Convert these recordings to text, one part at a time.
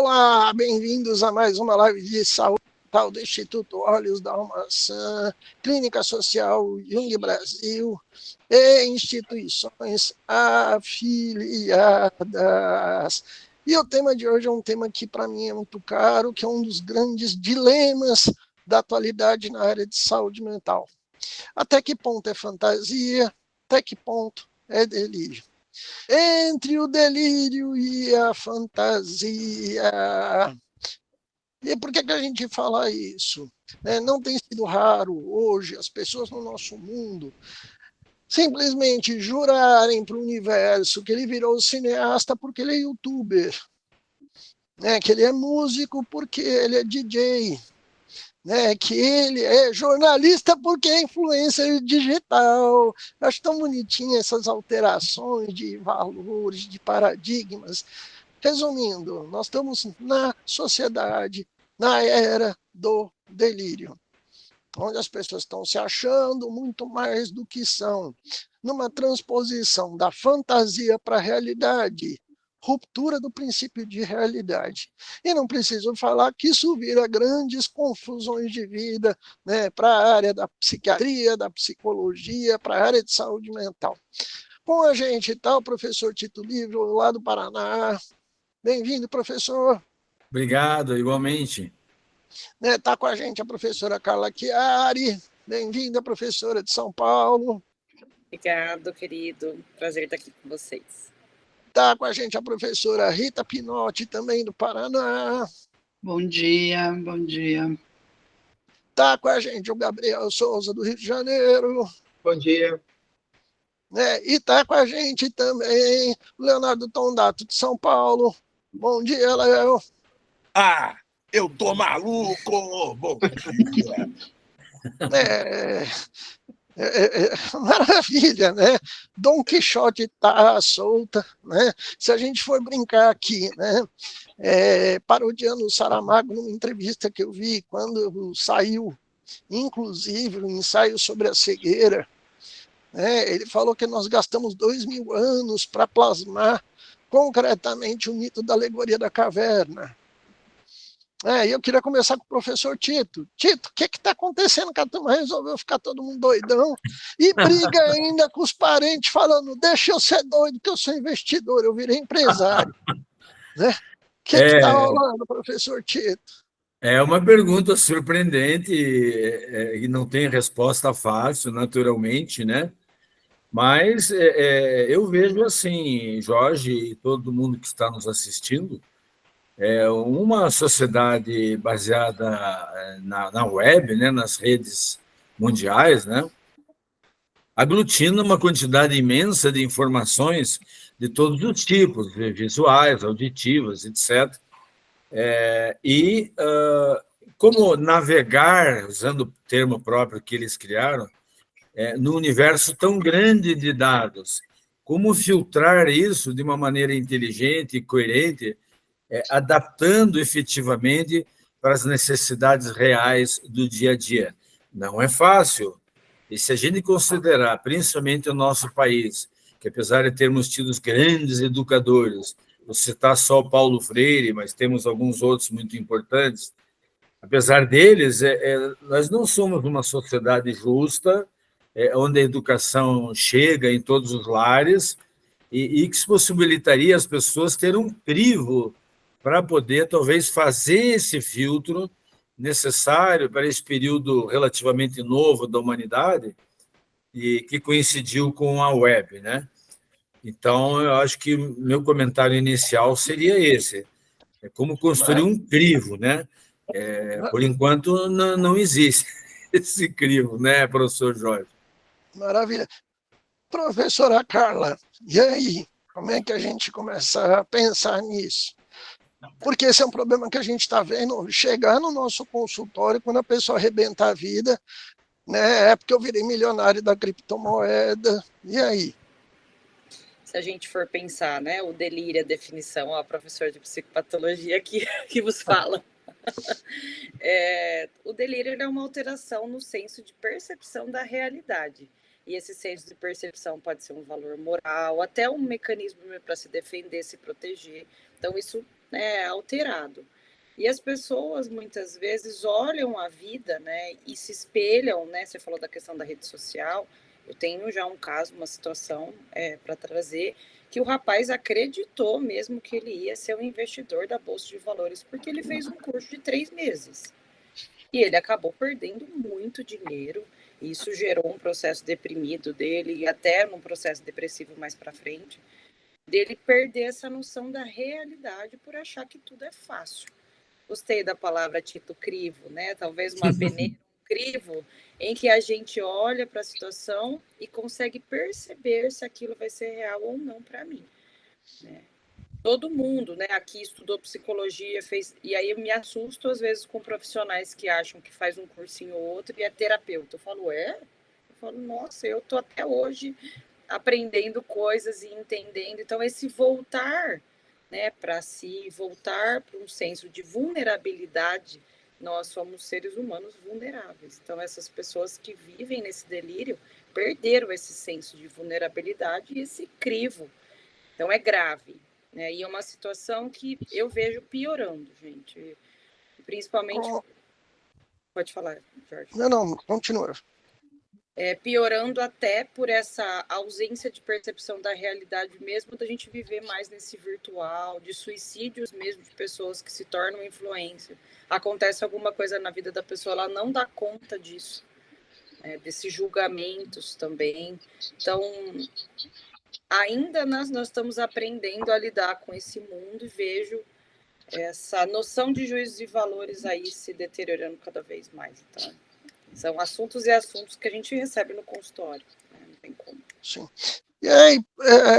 Olá, bem-vindos a mais uma live de saúde mental do Instituto Olhos da Maçã, Clínica Social Jung Brasil e instituições afiliadas. E o tema de hoje é um tema que para mim é muito caro, que é um dos grandes dilemas da atualidade na área de saúde mental. Até que ponto é fantasia? Até que ponto é delírio? Entre o delírio e a fantasia. E por que a gente fala isso? Não tem sido raro hoje as pessoas no nosso mundo simplesmente jurarem para o universo que ele virou cineasta porque ele é youtuber, que ele é músico porque ele é DJ, que ele é jornalista porque é influencer digital. Acho tão bonitinho essas alterações de valores, de paradigmas. Resumindo, nós estamos na sociedade, na era do delírio, onde as pessoas estão se achando muito mais do que são, numa transposição da fantasia para a realidade, ruptura do princípio de realidade. E não preciso falar que isso vira grandes confusões de vida, para a área da psiquiatria, da psicologia, para a área de saúde mental. Com a gente está o professor Tito Livre, lá do Paraná. Bem-vindo, professor. Obrigado, igualmente. Está com a gente a professora Carla Chiari. Bem-vinda, professora de São Paulo. Obrigado, querido. Prazer estar aqui com vocês. Está com a gente a professora Rita Pinotti, também do Paraná. Bom dia, bom dia. Está com a gente o Gabriel Souza, do Rio de Janeiro. Bom dia. E está com a gente também o Leonardo Tondato, de São Paulo. Bom dia, Léo. Ah, eu tô maluco! Bom dia. Maravilha, né? Dom Quixote tá solta, né? Se a gente for brincar aqui, né? Parodiando o Saramago numa entrevista que eu vi quando saiu, inclusive, um ensaio sobre a cegueira, ele falou que nós gastamos 2000 anos para plasmar concretamente o mito da alegoria da caverna. E eu queria começar com o professor Tito. Tito, o que está acontecendo que a turma resolveu ficar todo mundo doidão e briga ainda com os parentes falando, deixa eu ser doido que eu sou investidor, eu virei empresário. O que está rolando, professor Tito? É uma pergunta surpreendente e não tem resposta fácil, naturalmente, né? Mas eu vejo assim, Jorge e todo mundo que está nos assistindo, uma sociedade baseada na web, né, nas redes mundiais, né, aglutina uma quantidade imensa de informações de todos os tipos, visuais, auditivas, etc. Como navegar, usando o termo próprio que eles criaram, no universo tão grande de dados, como filtrar isso de uma maneira inteligente e coerente, adaptando efetivamente para as necessidades reais do dia a dia. Não é fácil. E se a gente considerar, principalmente o nosso país, que apesar de termos tido grandes educadores, vou citar só o Paulo Freire, mas temos alguns outros muito importantes, apesar deles, nós não somos uma sociedade justa, onde a educação chega em todos os lares e que possibilitaria as pessoas ter um crivo para poder, talvez, fazer esse filtro necessário para esse período relativamente novo da humanidade e que coincidiu com a web, né? Então, eu acho que meu comentário inicial seria esse, como construir um crivo, né? Por enquanto, não existe esse crivo, né, professor Jorge? Maravilha. Professora Carla, e aí? Como é que a gente começa a pensar nisso? Porque esse é um problema que a gente está vendo chegar no nosso consultório quando a pessoa arrebenta a vida, né? É porque eu virei milionário da criptomoeda, e aí? Se a gente for pensar, né, o delírio, a definição, a professora de psicopatologia que vos fala. O delírio é uma alteração no senso de percepção da realidade. E esse senso de percepção pode ser um valor moral, até um mecanismo para se defender, se proteger. Então, isso né, alterado. E as pessoas, muitas vezes, olham a vida, né, e se espelham, né, você falou da questão da rede social, eu tenho já um caso, uma situação para trazer, que o rapaz acreditou mesmo que ele ia ser um investidor da Bolsa de Valores, porque ele fez um curso de 3 meses. E ele acabou perdendo muito dinheiro, e isso gerou um processo deprimido dele, e até num processo depressivo mais para frente, dele perder essa noção da realidade por achar que tudo é fácil. Gostei da palavra Tito Crivo, né? Talvez uma peneira, um crivo, em que a gente olha para a situação e consegue perceber se aquilo vai ser real ou não para mim, né? Todo mundo, né, aqui estudou psicologia, fez, e aí eu me assusto às vezes com profissionais que acham que faz um cursinho ou outro e é terapeuta. Eu falo, Eu falo, nossa, eu tô até hoje aprendendo coisas e entendendo. Então, esse voltar, né, para si, voltar para um senso de vulnerabilidade, nós somos seres humanos vulneráveis. Então, essas pessoas que vivem nesse delírio perderam esse senso de vulnerabilidade e esse crivo. Então, é grave, né? E é uma situação que eu vejo piorando, gente. Principalmente... Pode falar, Jorge. Não, continua. Piorando até por essa ausência de percepção da realidade mesmo, da gente viver mais nesse virtual, de suicídios mesmo, de pessoas que se tornam influência. Acontece alguma coisa na vida da pessoa, ela não dá conta disso, né? Desses julgamentos também. Então, ainda nós estamos aprendendo a lidar com esse mundo e vejo essa noção de juízos e valores aí se deteriorando cada vez mais. Então, são assuntos e assuntos que a gente recebe no consultório, né? Não tem como. Sim. E aí,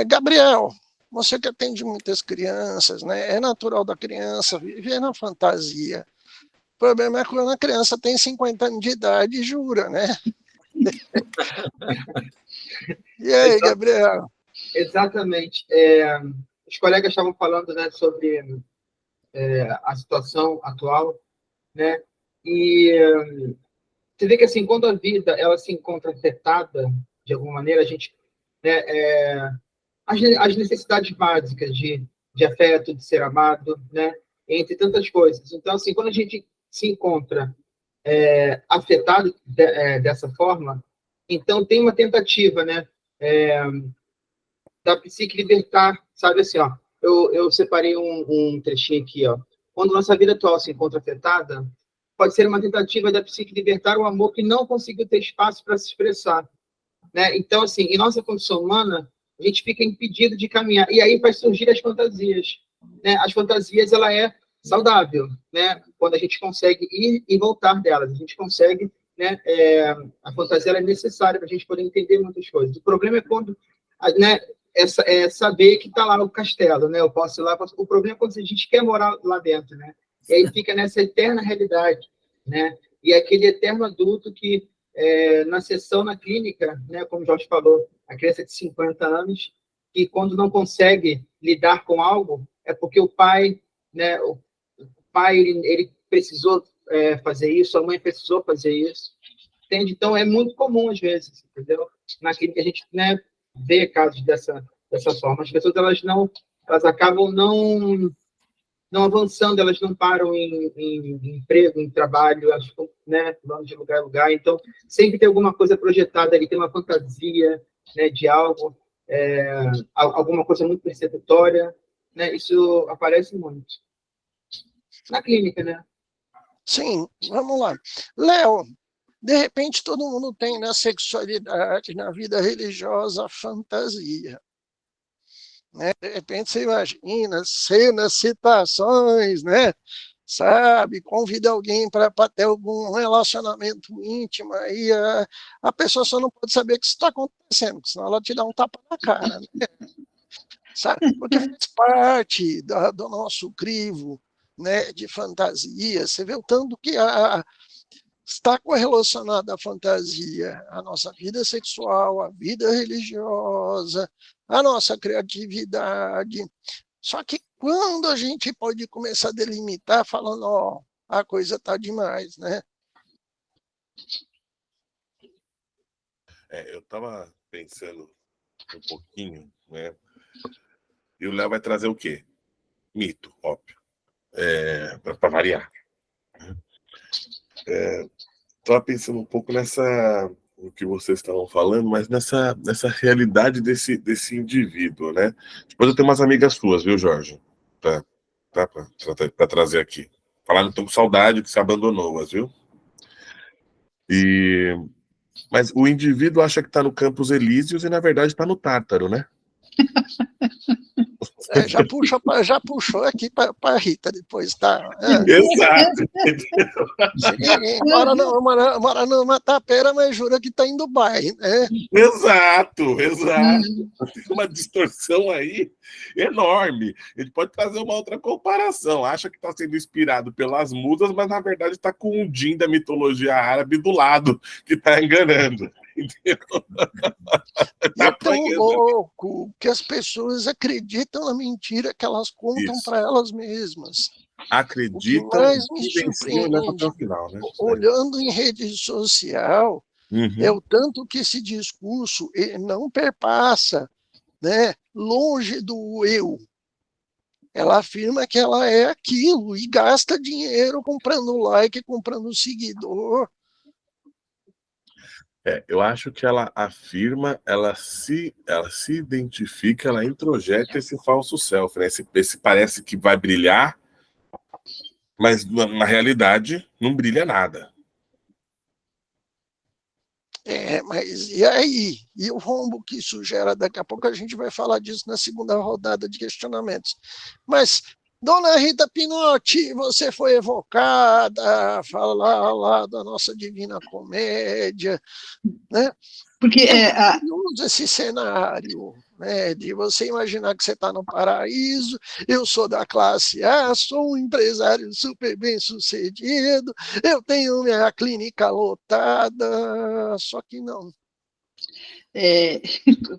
Gabriel, você que atende muitas crianças, né? É natural da criança viver na fantasia. O problema é quando a criança tem 50 anos de idade e jura, né? E aí, Gabriel? Exatamente. Os colegas estavam falando, né, sobre a situação atual, né? E você vê que assim, quando a vida ela se encontra afetada de alguma maneira, a gente, né, as necessidades básicas de afeto, de ser amado, né, entre tantas coisas. Então, assim, quando a gente se encontra afetado dessa forma, então tem uma tentativa, né, da psique libertar, sabe assim, ó, eu separei um trechinho aqui, ó. Quando nossa vida atual se encontra afetada, pode ser uma tentativa da psique libertar o amor que não conseguiu ter espaço para se expressar, né? Então, assim, em nossa condição humana, a gente fica impedido de caminhar. E aí vai surgir as fantasias, né? As fantasias, ela é saudável, né? Quando a gente consegue ir e voltar delas, a gente consegue, né? A fantasia ela é necessária para a gente poder entender muitas coisas. O problema é quando, né? Saber que está lá no castelo, né? Eu posso ir lá. O problema é quando a gente quer morar lá dentro, né? E aí fica nessa eterna realidade, né? E aquele eterno adulto que na sessão na clínica, né, como o Jorge falou, a criança de 50 anos, que quando não consegue lidar com algo, é porque o pai, né, ele precisou fazer isso, a mãe precisou fazer isso, entende? Então, é muito comum, às vezes, entendeu? Na clínica, a gente, né, vê casos dessa forma. As pessoas, elas acabam não avançando, elas não param em emprego, em trabalho, elas ficam, né, vão de lugar a lugar. Então, sempre tem alguma coisa projetada ali, tem uma fantasia, né, de algo, alguma coisa muito persecutória, né? Isso aparece muito. Na clínica, né? Sim, vamos lá. Léo, de repente todo mundo tem na sexualidade, na vida religiosa, fantasia. Né? De repente você imagina cenas, situações, né? Sabe, convida alguém para ter algum relacionamento íntimo, aí a pessoa só não pode saber que isso está acontecendo, senão ela te dá um tapa na cara, né? Sabe? Porque faz parte do nosso crivo, né, de fantasia. Você vê o tanto que está correlacionada à fantasia, a nossa vida sexual, a vida religiosa, a nossa criatividade. Só que quando a gente pode começar a delimitar, falando, ó, a coisa está demais, né? Eu estava pensando um pouquinho, né? E o Léo vai trazer o quê? Mito, óbvio. para variar. Estava pensando um pouco no que vocês estavam falando, mas nessa realidade desse indivíduo, né? Depois eu tenho umas amigas suas, viu, Jorge? Para trazer aqui. Falaram que estão com saudade, que se abandonou-as, viu? Mas o indivíduo acha que está no Campos Elíseos e, na verdade, está no Tártaro, né? Já puxou aqui para a Rita depois, tá? Exato. Mora numa tapera, mas jura que está em Dubai, né? Exato. Tem uma distorção aí enorme. A gente pode fazer uma outra comparação. Acha que está sendo inspirado pelas musas, mas na verdade está com um Jin da mitologia árabe do lado, que está enganando. Entendeu? É tão louco que as pessoas acreditam na mentira que elas contam para elas mesmas. Acreditam, o que mais me surpreende, até o final, né? Olhando em rede social, é o tanto que esse discurso não perpassa, né, longe do eu. Ela afirma que ela é aquilo e gasta dinheiro comprando like, comprando seguidor. Eu acho que ela afirma, ela se identifica, ela introjeta esse falso self, né? Esse parece que vai brilhar, mas na realidade não brilha nada. Mas e aí? E o rombo que isso gera? Daqui a pouco a gente vai falar disso na segunda rodada de questionamentos. Mas, dona Rita Pinotti, você foi evocada, falar lá da nossa Divina Comédia, né? Porque usa esse cenário, né, de você imaginar que você está no paraíso, eu sou da classe A, sou um empresário super bem sucedido, eu tenho minha clínica lotada, só que não.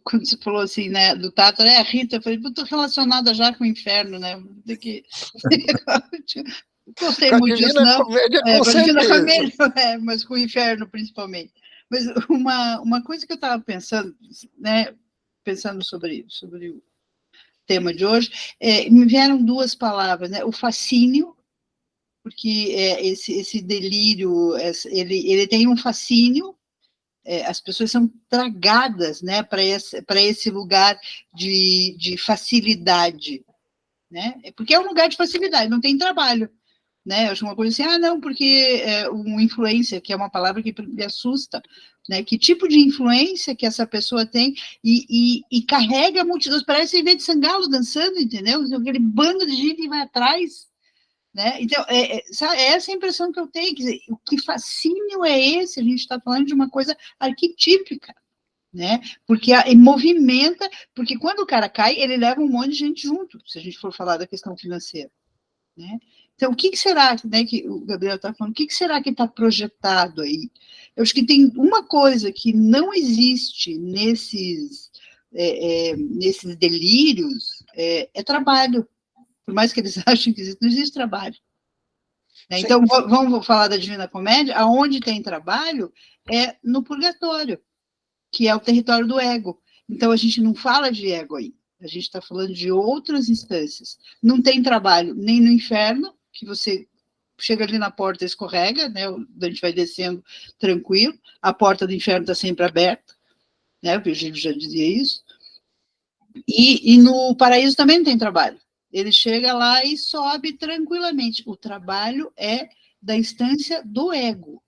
Quando você falou assim, né, do Tátaro, a Rita, eu falei, estou relacionada já com o inferno, né? Gostei muito disso, não. Comédia, com certeza. Comédia, mas com o inferno, principalmente. Mas uma coisa que eu estava pensando, né, pensando sobre o tema de hoje, me vieram duas palavras, né? O fascínio, porque esse delírio, ele tem um fascínio, as pessoas são tragadas, né, para esse lugar de facilidade, né? Porque é um lugar de facilidade, não tem trabalho. Né? Eu acho uma coisa assim, não, porque um influência, que é uma palavra que me assusta, né? Que tipo de influência que essa pessoa tem e carrega multidões, parece Ivete Sangalo dançando, entendeu? Aquele bando de gente que vai atrás, né? Então, essa a impressão que eu tenho, quer dizer, o que fascínio é esse? A gente está falando de uma coisa arquetípica, né? Porque movimenta, porque quando o cara cai, ele leva um monte de gente junto, se a gente for falar da questão financeira, né? Então, o que será, né, que o Gabriel está falando, o que será que está projetado aí? Eu acho que tem uma coisa que não existe nesses delírios, é trabalho. Por mais que eles achem que existe, não existe trabalho. Né? Então, vamos falar da Divina Comédia, aonde tem trabalho é no purgatório, que é o território do ego. Então, a gente não fala de ego aí, a gente está falando de outras instâncias. Não tem trabalho nem no inferno, que você chega ali na porta e escorrega, né? A gente vai descendo tranquilo, a porta do inferno está sempre aberta, né? O Virgílio já dizia isso. E no paraíso também não tem trabalho. Ele chega lá e sobe tranquilamente. O trabalho é da instância do ego.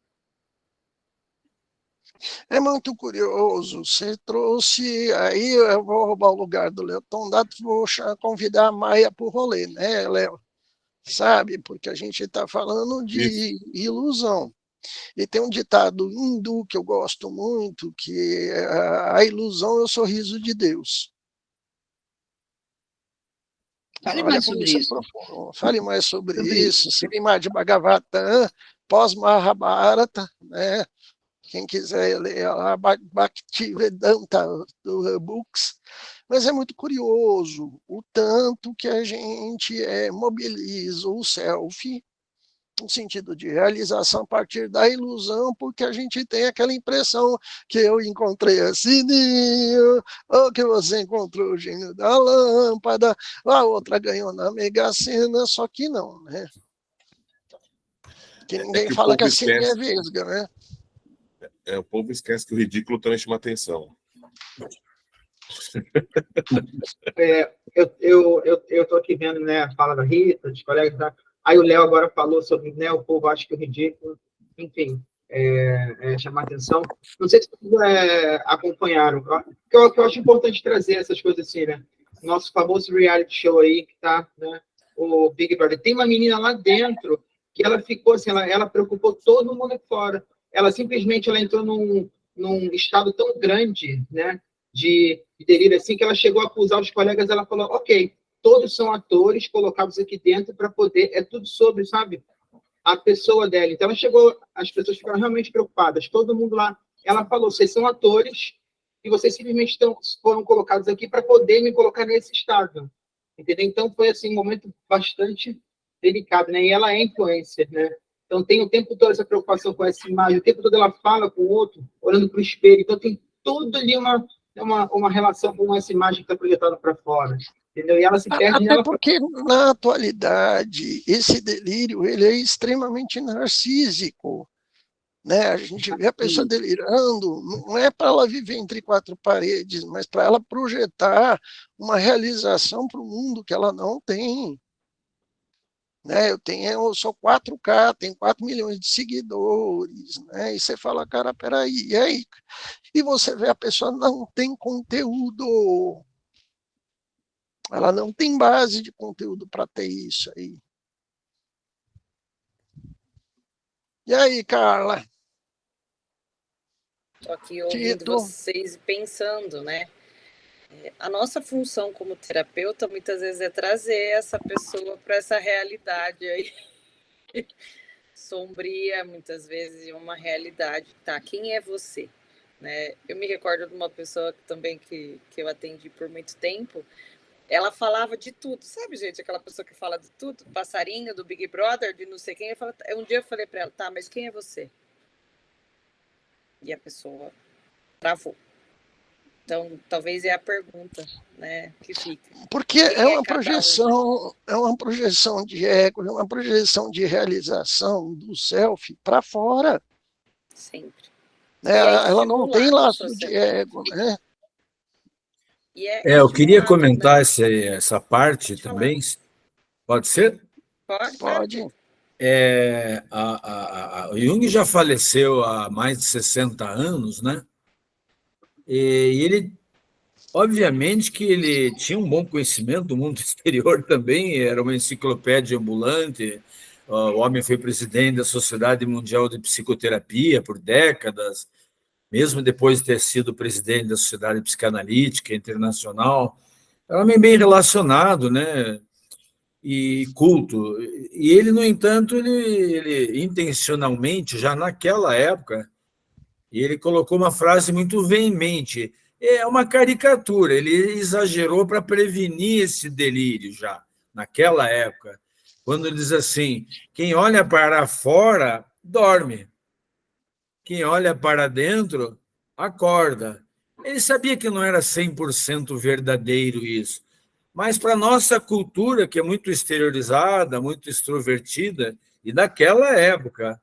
É muito curioso, você trouxe, aí eu vou roubar o lugar do Léo Tondato, vou convidar a Maia para o rolê, né, Léo? Sabe, porque a gente está falando de ilusão. E tem um ditado hindu que eu gosto muito, que a ilusão é o sorriso de Deus. Fale mais sobre isso. Fale mais sobre isso. Srimad Bhagavatam, pós-Mahabharata, né? Quem quiser ler a Bhaktivedanta do Books. Mas é muito curioso o tanto que a gente mobiliza o selfie no sentido de realização a partir da ilusão, porque a gente tem aquela impressão que eu encontrei a Sininho, ou que você encontrou o gênio da lâmpada, a outra ganhou na Mega Sena, só que não, né? Que ninguém que fala que a Sininho é vesga, né? O povo esquece que o ridículo também chama atenção. Eu tô aqui vendo, né, a fala da Rita, dos colegas, tá? Aí o Léo agora falou sobre, né, o povo acha que o ridículo, enfim, chamar atenção. Não sei se vocês acompanharam, que eu acho importante trazer essas coisas assim, né? Nosso famoso reality show aí, que tá, né, o Big Brother. Tem uma menina lá dentro que ela ficou assim, ela preocupou todo mundo aqui fora. Ela simplesmente entrou num estado tão grande, né, de delírio assim, que ela chegou a acusar os colegas. Ela falou, ok, todos são atores colocados aqui dentro para poder, é tudo sobre, sabe, a pessoa dela. Então ela chegou, as pessoas ficaram realmente preocupadas, todo mundo lá. Ela falou, vocês são atores e vocês simplesmente foram colocados aqui para poder me colocar nesse estado, entendeu? Então foi assim um momento bastante delicado, né? E ela é influencer, né? Então tem o tempo todo essa preocupação com essa imagem, o tempo todo ela fala com o outro, olhando para o espelho. Então tem tudo ali uma relação com essa imagem que está projetada para fora, entendeu? E ela se perde nela. Até porque, na atualidade, esse delírio ele é extremamente narcísico, né? A gente vê a pessoa delirando, não é para ela viver entre quatro paredes, mas para ela projetar uma realização para o mundo que ela não tem. Né? Eu sou 4K, tenho 4 milhões de seguidores, né? E você fala, cara, peraí, e aí? E você vê a pessoa não tem conteúdo, ela não tem base de conteúdo para ter isso aí. E aí, Carla? Estou aqui ouvindo vocês e pensando, né? A nossa função como terapeuta muitas vezes é trazer essa pessoa para essa realidade aí sombria, muitas vezes, uma realidade. Tá, quem é você? Né? Eu me recordo de uma pessoa que eu atendi por muito tempo. Ela falava de tudo, sabe, gente? Aquela pessoa que fala de tudo, passarinho, do Big Brother, de não sei quem. Um dia eu falei para ela, tá, mas quem é você? E a pessoa travou. Então, talvez é a pergunta, né, que fica. Porque é uma projeção de ego, é uma projeção de realização do self para fora. Sempre. Né? Ela não tem laço de ego, né? Eu queria comentar essa parte também. Pode ser? Pode. O Jung já faleceu há mais de 60 anos, né? E ele, obviamente, que ele tinha um bom conhecimento do mundo exterior também, era uma enciclopédia ambulante. O homem foi presidente da Sociedade Mundial de Psicoterapia por décadas, mesmo depois de ter sido presidente da Sociedade Psicanalítica Internacional. Era um homem bem relacionado, né? E culto. E ele, no entanto, ele intencionalmente, já naquela época, ele colocou uma frase muito veemente. É uma caricatura, ele exagerou para prevenir esse delírio já, naquela época, quando ele diz assim, quem olha para fora, dorme. Quem olha para dentro, acorda. Ele sabia que não era 100% verdadeiro isso, mas para a nossa cultura, que é muito exteriorizada, muito extrovertida, e daquela época,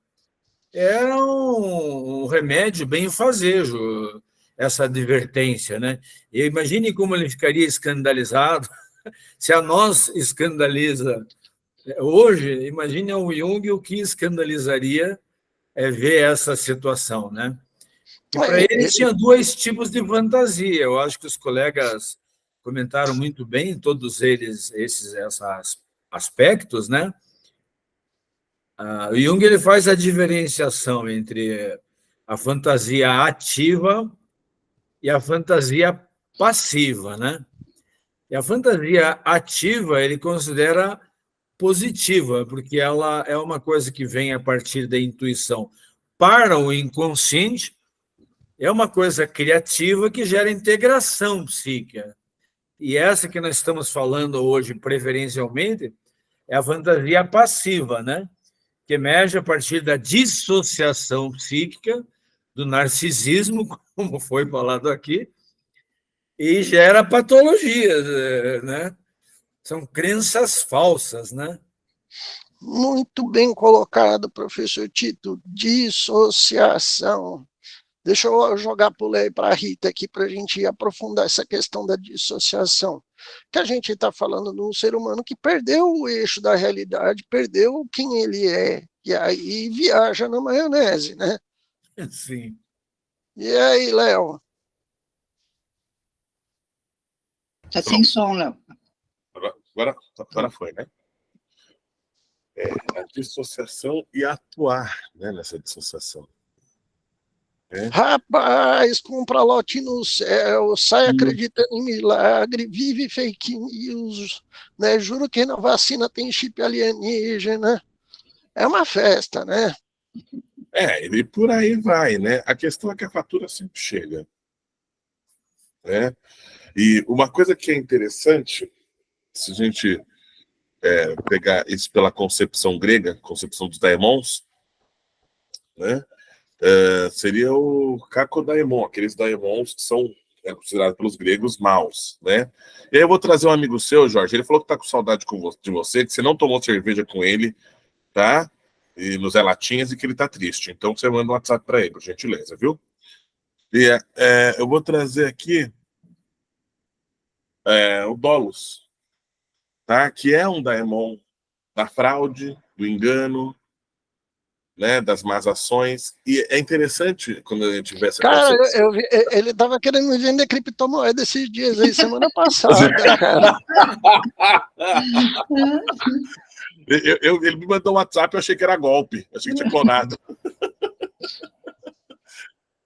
era um remédio bem fazejo, essa advertência, né? E imagine como ele ficaria escandalizado se a nós escandaliza hoje. Imagine o Jung o que escandalizaria ver essa situação, né? E para ele tinha dois tipos de fantasia. Eu acho que os colegas comentaram muito bem, todos eles, esses aspectos, né? O Jung ele faz a diferenciação entre a fantasia ativa e a fantasia passiva, né? E a fantasia ativa ele considera positiva, porque ela é uma coisa que vem a partir da intuição. Para o inconsciente, é uma coisa criativa que gera integração psíquica. E essa que nós estamos falando hoje, preferencialmente, é a fantasia passiva, né? que emerge a partir da dissociação psíquica, do narcisismo, como foi falado aqui, e gera patologias, né? São crenças falsas, né? Muito bem colocado, professor Tito. Dissociação. Deixa eu jogar para o Léo e para a Rita aqui para a gente aprofundar essa questão da dissociação. Que a gente está falando de um ser humano que perdeu o eixo da realidade, perdeu quem ele é, e aí viaja na maionese, né? Sim. E aí, Léo? Está sem som, Léo. Agora foi, né? A dissociação e atuar, né, nessa dissociação. Rapaz, compra lote no céu, sai acreditando em milagre, vive fake news, né? Juro que na vacina tem chip alienígena. É uma festa, né? E por aí vai, né? A questão é que a fatura sempre chega, né? E uma coisa que é interessante, se a gente pegar isso pela concepção grega, concepção dos daemons, né? Seria o kakodaemon, aqueles daemons que são considerados pelos gregos maus, né? E aí eu vou trazer um amigo seu, Jorge, ele falou que tá com saudade de você, que você não tomou cerveja com ele, tá? E nos Latinhas, e que ele tá triste. Então você manda um WhatsApp para ele, por gentileza, viu? E eu vou trazer aqui o Dolos, tá? Que é um daemon da fraude, do engano, né, das más ações. E é interessante quando a gente vê essa concepção. Eu vi, ele estava querendo me vender criptomoeda esses dias aí, semana passada, cara. Ele me mandou um WhatsApp, eu achei que era golpe, achei que tinha clonado.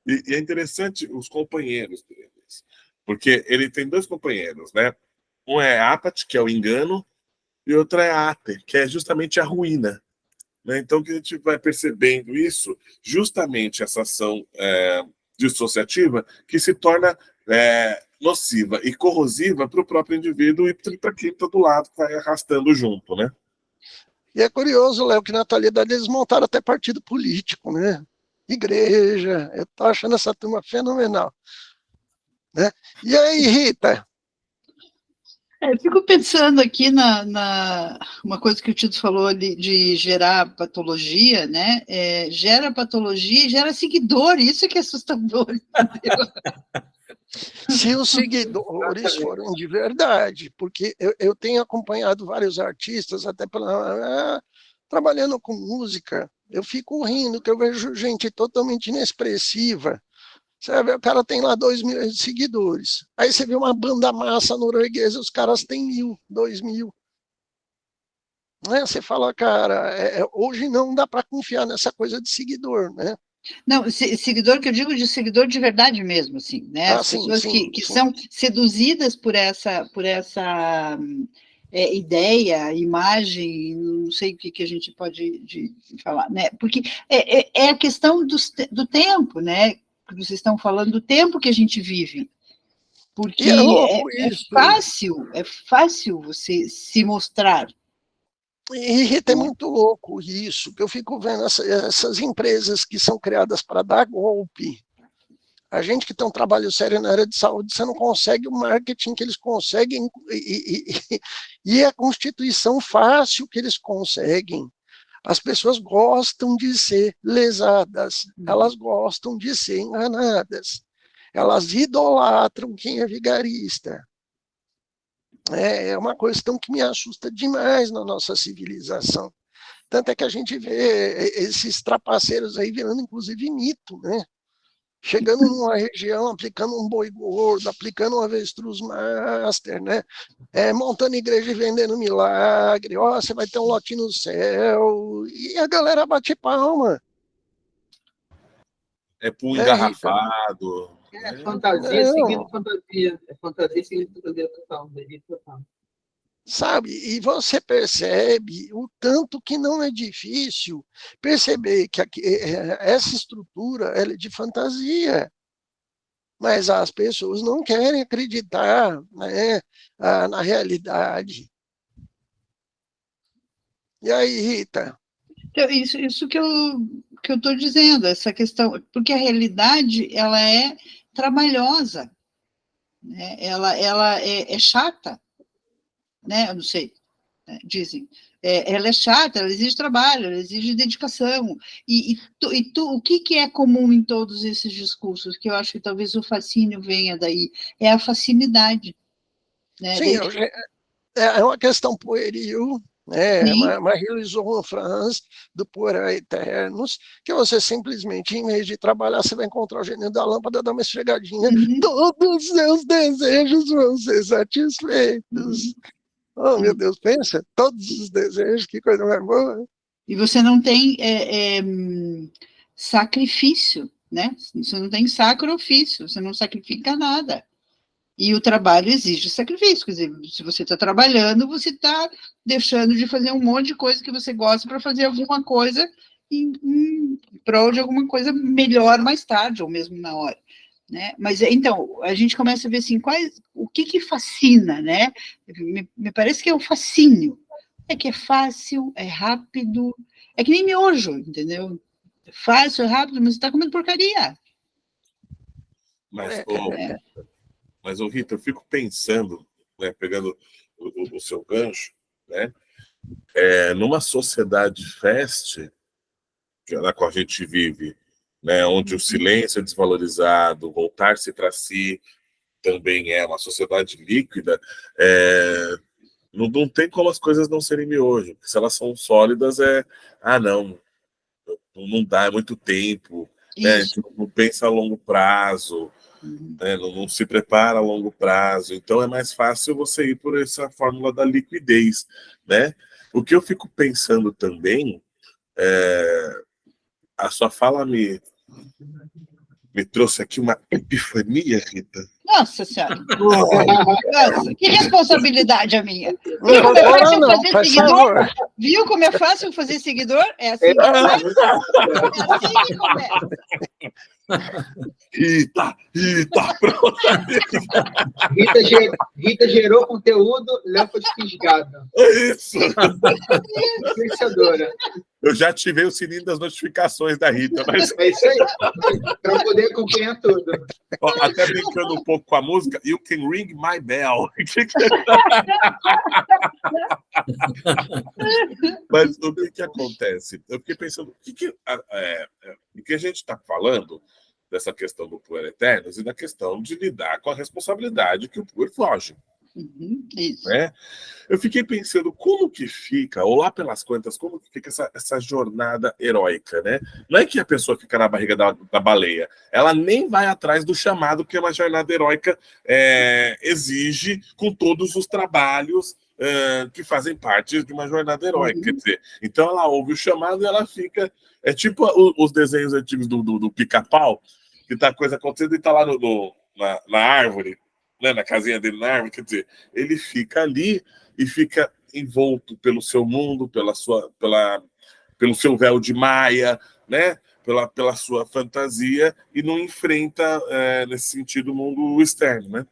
E é interessante os companheiros deles, porque ele tem dois companheiros, né? Um é Apat, que é o engano, e outro é Ate, que é justamente a ruína. Então, que a gente vai percebendo isso, justamente essa ação dissociativa, que se torna nociva e corrosiva para o próprio indivíduo e para quem está do lado, que vai arrastando junto, né? E é curioso, Léo, que na atualidade eles montaram até partido político, né? Igreja, eu tô achando essa turma fenomenal. Né? E aí, Rita? Eu fico pensando aqui uma coisa que o Tito falou de gerar patologia, né? Gera patologia e gera seguidor, isso que é assustador. Se os seguidores foram de verdade, porque eu tenho acompanhado vários artistas, até trabalhando com música, eu fico rindo, que eu vejo gente totalmente inexpressiva. Você vê, o cara tem lá 2 milhões de seguidores. Aí você vê uma banda massa norueguesa, os caras têm 1.000, 2.000. Né? Você fala, cara, hoje não dá para confiar nessa coisa de seguidor, né? Não, seguidor que eu digo de seguidor de verdade mesmo, assim, né? As pessoas que são seduzidas por essa ideia, imagem, não sei o que a gente pode falar, né? Porque é a questão do tempo, né? Vocês estão falando do tempo que a gente vive. Porque é fácil você se mostrar. E Rita, é muito louco isso, que eu fico vendo essas empresas que são criadas para dar golpe. A gente que tem um trabalho sério na área de saúde, você não consegue o marketing que eles conseguem e a constituição fácil que eles conseguem. As pessoas gostam de ser lesadas, elas gostam de ser enganadas, elas idolatram quem é vigarista. É uma questão que me assusta demais na nossa civilização. Tanto é que a gente vê esses trapaceiros aí virando, inclusive, mito, né? Chegando numa região, aplicando um boi gordo, aplicando um avestruz master, né? Montando igreja e vendendo milagre. Você vai ter um lote no céu. E a galera bate palma. Pum engarrafado. Fantasia seguindo fantasia. Fantasia seguindo fantasia total. Sabe? E você percebe o tanto que não é difícil perceber que essa estrutura ela é de fantasia. Mas as pessoas não querem acreditar, né, na realidade. E aí, Rita? Então, isso que eu estou dizendo, essa questão, porque a realidade, ela é trabalhosa, né? Ela é chata, né? Eu não sei, né? Dizem. Ela é chata, ela exige trabalho, ela exige dedicação. O que é comum em todos esses discursos, que eu acho que talvez o fascínio venha daí, é a facilidade. Né? Sim, é uma questão pueril, né? Marie-Louise France, do Puer Eternos, que você simplesmente, em vez de trabalhar, você vai encontrar o gênio da lâmpada, dar uma esfregadinha, todos os seus desejos vão ser satisfeitos. Oh, meu Deus, pensa, todos os desejos, que coisa mais boa. E você não tem sacrifício, né? Você não tem sacrifício, você não sacrifica nada. E o trabalho exige sacrifício, quer dizer, se você está trabalhando, você está deixando de fazer um monte de coisa que você gosta para fazer alguma coisa em prol de alguma coisa melhor mais tarde, ou mesmo na hora. Né? Mas, então, a gente começa a ver assim, o que fascina, né? Me parece que é o fascínio. É que é fácil, é rápido, é que nem miojo, entendeu? É fácil, é rápido, mas você está comendo porcaria. Mas, Rita, eu fico pensando, né, pegando o seu gancho, né, numa sociedade fast, na qual a gente vive, né, onde o silêncio é desvalorizado, voltar-se para si também é uma sociedade líquida, não tem como as coisas não serem miojo. Se elas são sólidas, não dá, é muito tempo, né, a gente não pensa a longo prazo, né, não se prepara a longo prazo, então é mais fácil você ir por essa fórmula da liquidez, né? O que eu fico pensando também, a sua fala me trouxe aqui uma epifania, Rita. Nossa Senhora! Nossa, que responsabilidade a minha! Viu como é fácil fazer seguidor? Viu como é fácil fazer seguidor? É assim que começa. É assim que começa. Pronto. Rita gerou conteúdo, Léo foi fisgado. Isso! Influenciadora. Eu já ativei o sininho das notificações da Rita. Mas... É isso aí, para poder acompanhar tudo. Ó, até brincando um pouco com a música, You Can Ring My Bell. Mas o que acontece? Eu fiquei pensando, o que a gente está falando dessa questão do Puer Eternos e da questão de lidar com a responsabilidade que o Puer foge. Isso. Né? Eu fiquei pensando como que fica, ou lá pelas contas, como que fica essa jornada heróica, né? Não é que a pessoa fica na barriga da baleia, ela nem vai atrás do chamado que uma jornada heróica exige, com todos os trabalhos que fazem parte de uma jornada heróica. Quer dizer, então ela ouve o chamado e ela fica... É tipo os desenhos antigos do Pica-Pau, que tá coisa acontecendo e tá lá na árvore, né, na casinha dele na árvore, quer dizer, ele fica ali e fica envolto pelo seu mundo, pelo seu véu de Maia, né, pela sua fantasia, e não enfrenta, nesse sentido, o mundo externo, né?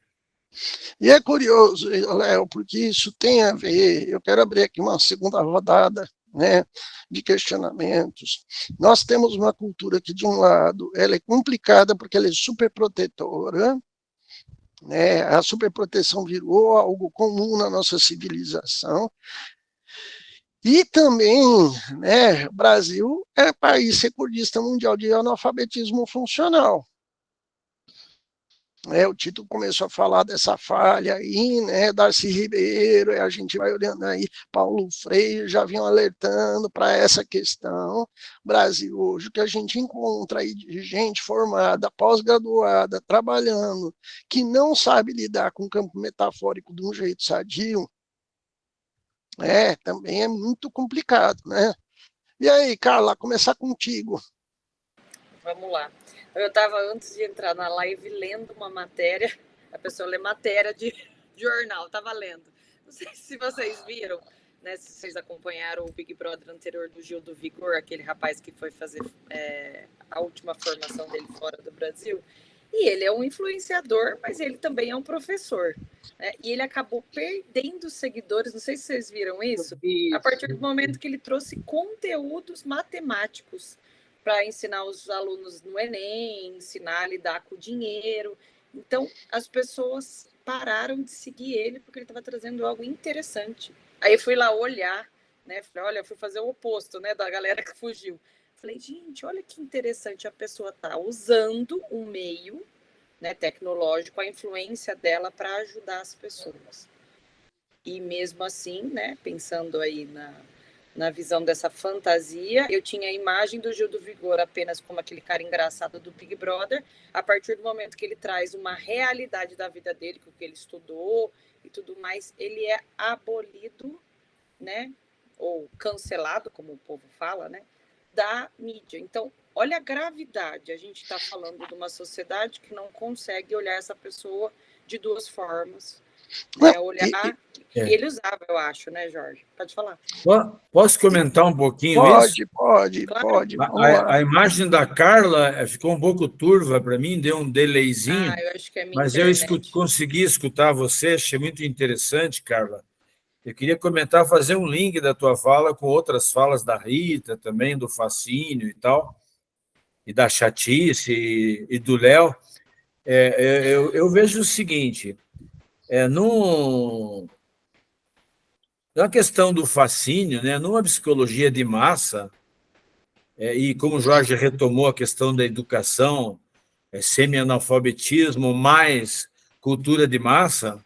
E é curioso, Léo, porque isso tem a ver, eu quero abrir aqui uma segunda rodada, né, de questionamentos. Nós temos uma cultura que, de um lado, ela é complicada porque ela é super protetora, né? A superproteção virou algo comum na nossa civilização. E também, né, o Brasil é país recordista mundial de analfabetismo funcional. O Tito começou a falar dessa falha aí, né, Darcy Ribeiro, a gente vai olhando aí, Paulo Freire já vinham alertando para essa questão. Brasil hoje, o que a gente encontra aí de gente formada, pós-graduada, trabalhando, que não sabe lidar com o campo metafórico de um jeito sadio, também é muito complicado, né? E aí, Carla, começar contigo. Vamos lá. Eu estava, antes de entrar na live, lendo uma matéria. A pessoa lê matéria de jornal, estava lendo. Não sei se vocês viram, né? Se vocês acompanharam o Big Brother anterior do Gil do Vigor, aquele rapaz que foi fazer a última formação dele fora do Brasil. E ele é um influenciador, mas ele também é um professor, né? E ele acabou perdendo seguidores, não sei se vocês viram isso, a partir do momento que ele trouxe conteúdos matemáticos para ensinar os alunos no Enem, ensinar a lidar com o dinheiro. Então, as pessoas pararam de seguir ele porque ele estava trazendo algo interessante. Aí eu fui lá olhar, né? Falei, olha, eu fui fazer o oposto, né, da galera que fugiu. Falei, gente, olha que interessante, a pessoa está usando um meio, né, tecnológico, a influência dela para ajudar as pessoas. E mesmo assim, né, pensando aí na visão dessa fantasia, eu tinha a imagem do Gil do Vigor apenas como aquele cara engraçado do Big Brother, a partir do momento que ele traz uma realidade da vida dele, com o que ele estudou e tudo mais, ele é abolido, né, ou cancelado, como o povo fala, né, da mídia. Então, olha a gravidade. A gente está falando de uma sociedade que não consegue olhar essa pessoa de duas formas. Olhar... E ele usava, eu acho, né, Jorge? Pode falar. Posso comentar um pouquinho isso? Pode. A imagem da Carla ficou um pouco turva para mim, deu um delayzinho, eu acho que é minha mas internet. Eu consegui escutar você, achei muito interessante, Carla. Eu queria comentar, fazer um link da tua fala com outras falas da Rita, também do fascínio e tal, e da chatice e do Léo. Eu vejo o seguinte, na questão do fascínio, né, numa psicologia de massa, e como o Jorge retomou a questão da educação, semi-analfabetismo mais cultura de massa,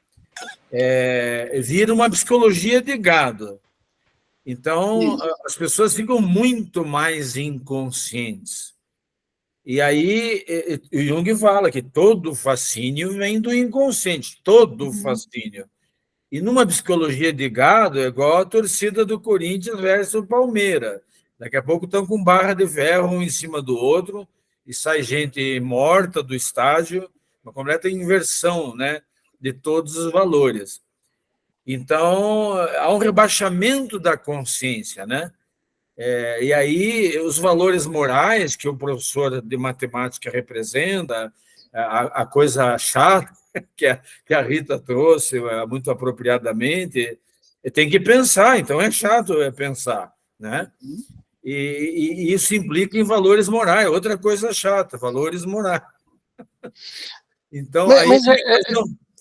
vira uma psicologia de gado. Então, as pessoas ficam muito mais inconscientes. E aí, o Jung fala que todo fascínio vem do inconsciente, todo fascínio. E numa psicologia de gado, é igual a torcida do Corinthians versus o Palmeiras. Daqui a pouco estão com barra de ferro um em cima do outro e sai gente morta do estádio, uma completa inversão, né, de todos os valores. Então, há um rebaixamento da consciência, né? E aí, os valores morais que o professor de matemática representa, a coisa chata que a Rita trouxe muito apropriadamente, tem que pensar, então é chato pensar, né? E isso implica em valores morais, outra coisa chata, valores morais. Então, aí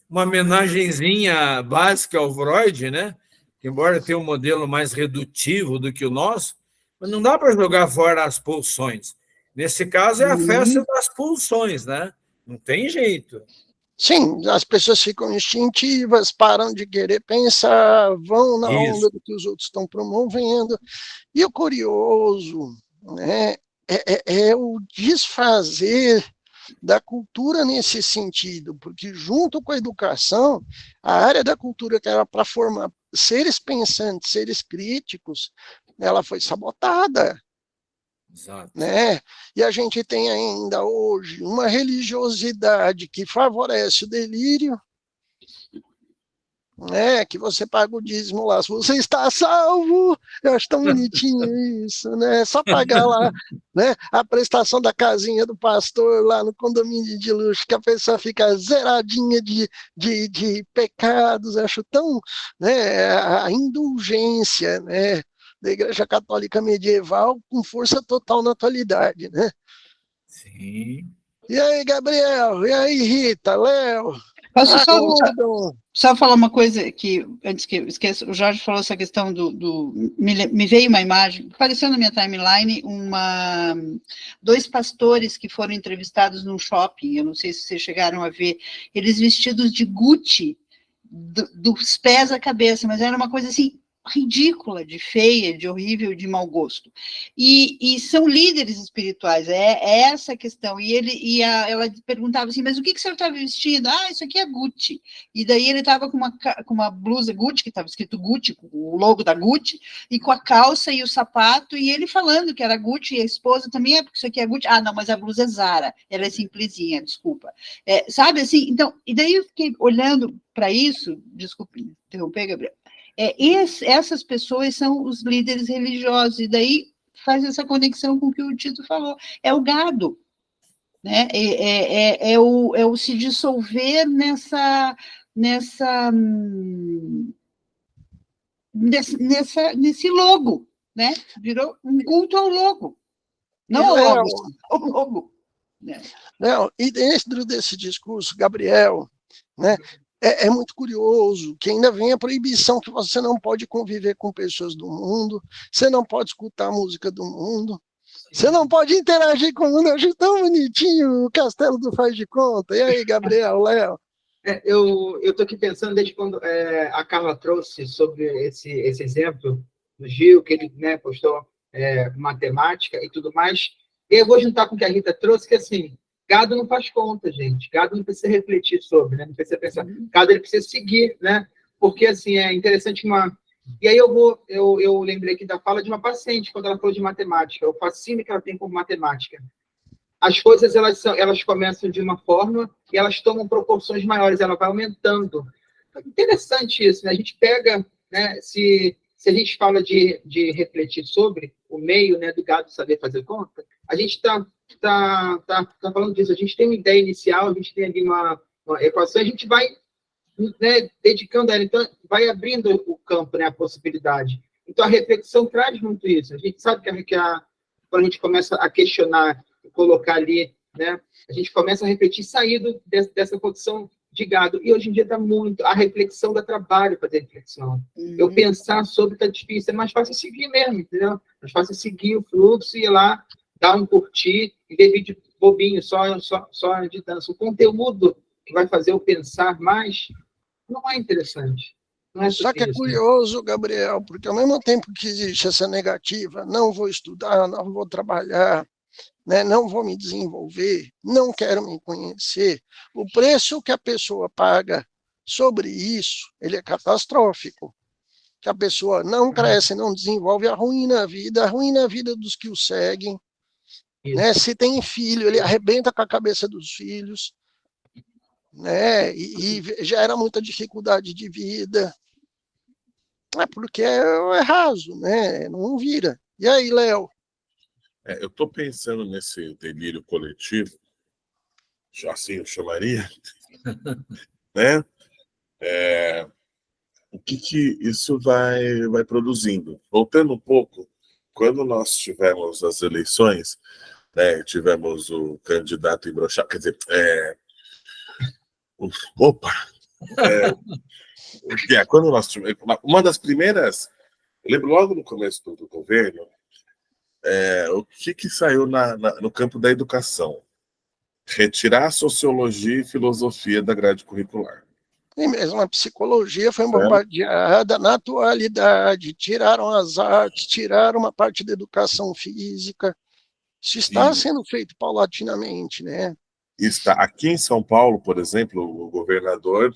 uma homenagenzinha básica ao Freud, né? Que, embora tenha um modelo mais redutivo do que o nosso, mas não dá para jogar fora as pulsões. Nesse caso, é a festa das pulsões, né? Não tem jeito. Sim, as pessoas ficam instintivas, param de querer pensar, vão na onda do que os outros estão promovendo. E o curioso, né, é o desfazer da cultura nesse sentido, porque junto com a educação, a área da cultura que era para formar seres pensantes, seres críticos, ela foi sabotada. Exato. Né? E a gente tem ainda hoje uma religiosidade que favorece o delírio, né? Que você paga o dízimo lá, se você está salvo, eu acho tão bonitinho isso, né? Só pagar lá, né? A prestação da casinha do pastor lá no condomínio de luxo, que a pessoa fica zeradinha de pecados, eu acho tão, né? A indulgência, né? Da Igreja Católica Medieval com força total na atualidade, né? Sim. E aí, Gabriel? E aí, Rita? Léo? Posso só falar uma coisa que, antes que eu esqueça, o Jorge falou essa questão me veio uma imagem, apareceu na minha timeline, dois pastores que foram entrevistados num shopping, eu não sei se vocês chegaram a ver, eles vestidos de Gucci, dos pés à cabeça, mas era uma coisa assim, ridícula, de feia, de horrível, de mau gosto. E são líderes espirituais, é essa a questão. E ela perguntava assim, mas o que o senhor está vestindo? Ah, isso aqui é Gucci. E daí ele estava com uma blusa Gucci, que estava escrito Gucci, com o logo da Gucci, e com a calça e o sapato, e ele falando que era Gucci, e a esposa também, porque isso aqui é Gucci. Ah, não, mas a blusa é Zara, ela é simplesinha, desculpa. Sabe, assim, então, e daí eu fiquei olhando para isso, desculpe interromper, Gabriel, essas pessoas são os líderes religiosos, e daí faz essa conexão com o que o Tito falou, é o gado, né? É o se dissolver nesse logo, né? Virou um culto ao logo, não ao logo, ao logo. Né? Não, e dentro desse discurso, Gabriel, né, é muito curioso que ainda vem a proibição que você não pode conviver com pessoas do mundo, você não pode escutar a música do mundo, você não pode interagir com o mundo. Eu acho tão bonitinho o Castelo do Faz de Conta. E aí, Gabriel, Léo? Eu estou aqui pensando desde quando a Carla trouxe sobre esse exemplo do Gil, que ele, né, postou matemática e tudo mais. E eu vou juntar com o que a Rita trouxe, que assim, gado não faz conta, gente. Gado não precisa refletir sobre, né? Não precisa pensar. Gado ele precisa seguir, né? Porque assim é interessante uma. E aí eu lembrei aqui da fala de uma paciente quando ela falou de matemática, o fascínio que ela tem por matemática. As coisas elas começam de uma forma e elas tomam proporções maiores, ela vai aumentando. Interessante isso, né? A gente pega, né, se a gente fala de refletir sobre o meio, né, do gado saber fazer conta, a gente está falando disso. A gente tem uma ideia inicial, a gente tem ali uma equação, a gente vai, né, dedicando ela, então vai abrindo o campo, né, a possibilidade. Então a reflexão traz muito isso. A gente sabe que quando a gente começa a questionar, colocar ali, né, a gente começa a refletir, sair dessa condição de gado. E hoje em dia está muito, a reflexão dá trabalho fazer reflexão. Eu pensar sobre está difícil, é mais fácil seguir mesmo, entendeu? É mais fácil seguir o fluxo, ir lá, dar um curtir, e ver vídeo bobinho, só de dança. O conteúdo que vai fazer eu pensar mais não é interessante. Não é Só que é curioso, Gabriel, porque ao mesmo tempo que existe essa negativa, não vou estudar, não vou trabalhar, né, não vou me desenvolver, não quero me conhecer, o preço que a pessoa paga sobre isso, ele é catastrófico. Que a pessoa não cresce, não desenvolve, arruína a vida dos que o seguem. Né? Se tem filho, ele arrebenta com a cabeça dos filhos, né? E gera muita dificuldade de vida. É porque é raso, né? Não vira. E aí, Léo? Eu estou pensando nesse delírio coletivo, assim eu chamaria, né? O que isso vai produzindo? Voltando um pouco, quando nós tivemos as eleições, né, tivemos o candidato embroxado, quer dizer, quando nós tivemos, uma das primeiras, eu lembro logo no começo do governo, o que saiu no campo da educação? Retirar a sociologia e filosofia da grade curricular. E mesmo a psicologia foi bombardeada na atualidade, tiraram as artes, tiraram uma parte da educação física. Isso está sendo feito paulatinamente, né? Está aqui em São Paulo, por exemplo, o governador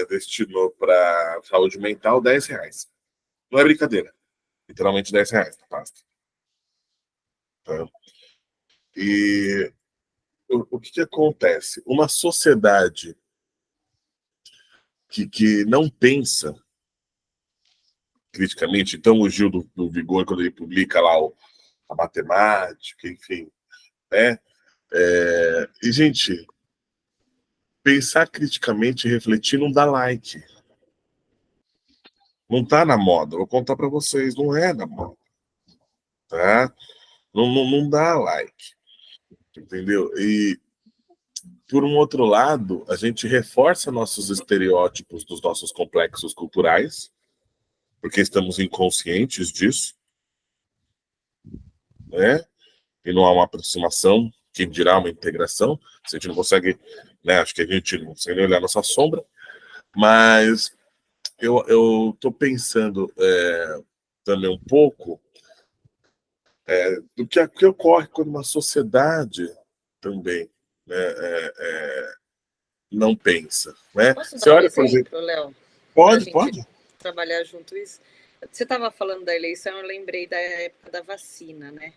destinou para saúde mental R$10. Não é brincadeira. Literalmente R$10 na pasta. Tá? E o que acontece? Uma sociedade que não pensa criticamente, então o Gil do Vigor, quando ele publica lá a matemática, enfim, né? E, gente, pensar criticamente e refletir não dá like. Não tá na moda. Vou contar para vocês, não é na moda. Tá? Não dá like. Entendeu? E, por um outro lado, a gente reforça nossos estereótipos dos nossos complexos culturais, porque estamos inconscientes disso, né? E não há uma aproximação, quem dirá uma integração, se a gente não consegue, né? Acho que a gente não consegue nem olhar nossa sombra, mas eu estou pensando também um pouco do que ocorre quando uma sociedade também, né, não pensa. Né? Posso Você dar um olha, por exemplo, exemplo, Léo? pode. Trabalhar junto isso. Você estava falando da eleição, eu lembrei da época da vacina, né?